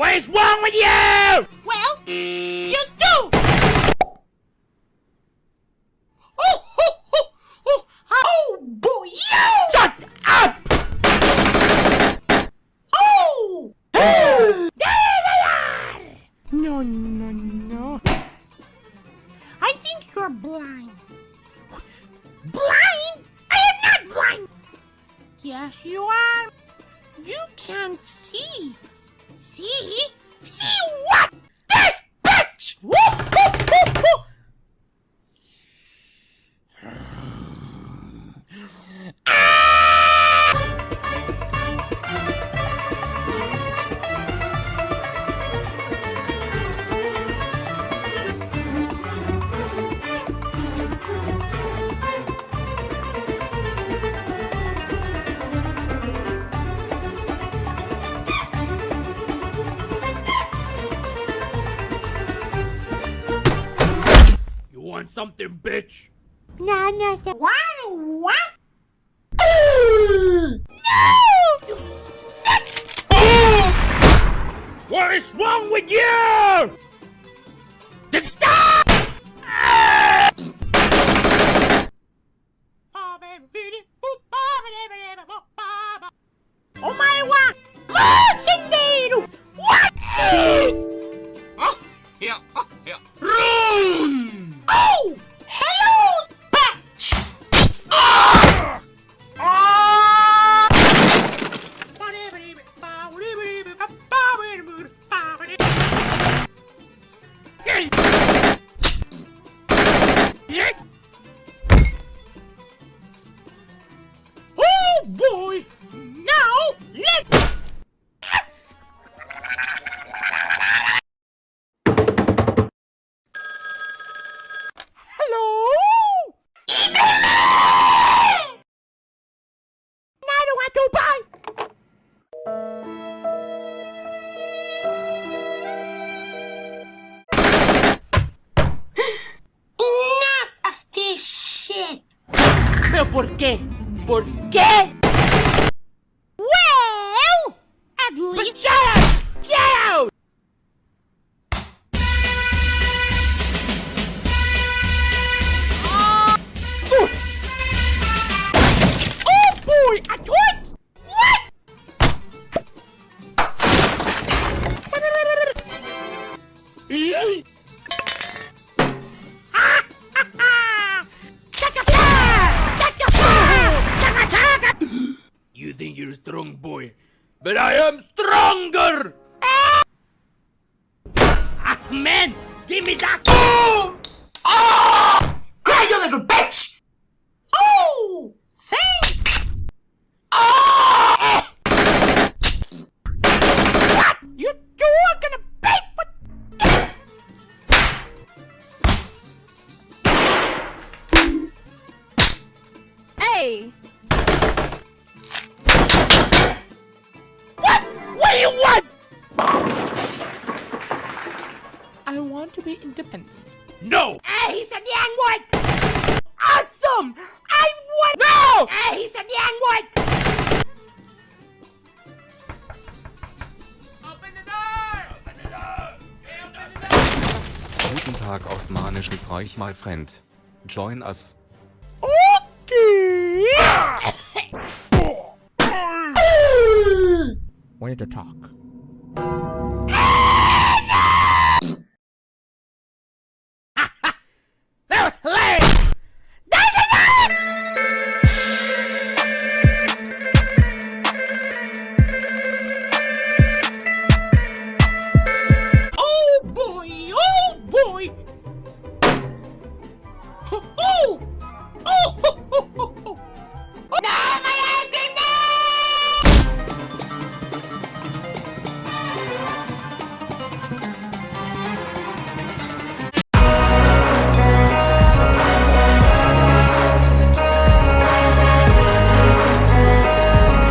What is wrong with you? Well, you do! Oh boy, you! Shut up! Oh! There they are! No. I think you're blind. Blind? I am not blind! Yes, you are. You can't see. See? See what? This bitch! You want something, bitch? No. What? No! You sick! What is wrong with you? Then stop! Oh my god! Marcindeiro! What? Oh! Hello, bitch! Oh boy! Now let's... Hello? Now do I do buy? Enough of this shit! ¿Pero por qué? ¿Por qué? Well, at least... Shut up! Get out! Oh boy, I thought... What? You think you're a strong boy, but I am stronger! Man, give me that! Cry, you little bitch! Oh, thanks! What? You two are gonna pay for... Hey! What do you want? I want to be independent. No! He said the N-word! Awesome! I want... No! He said the N-word! Open the door! Open the door! Open the door! Guten Tag aus Manisches Reich, my friend. Join us. Okay! We need to talk. That was hilarious! Oh boy!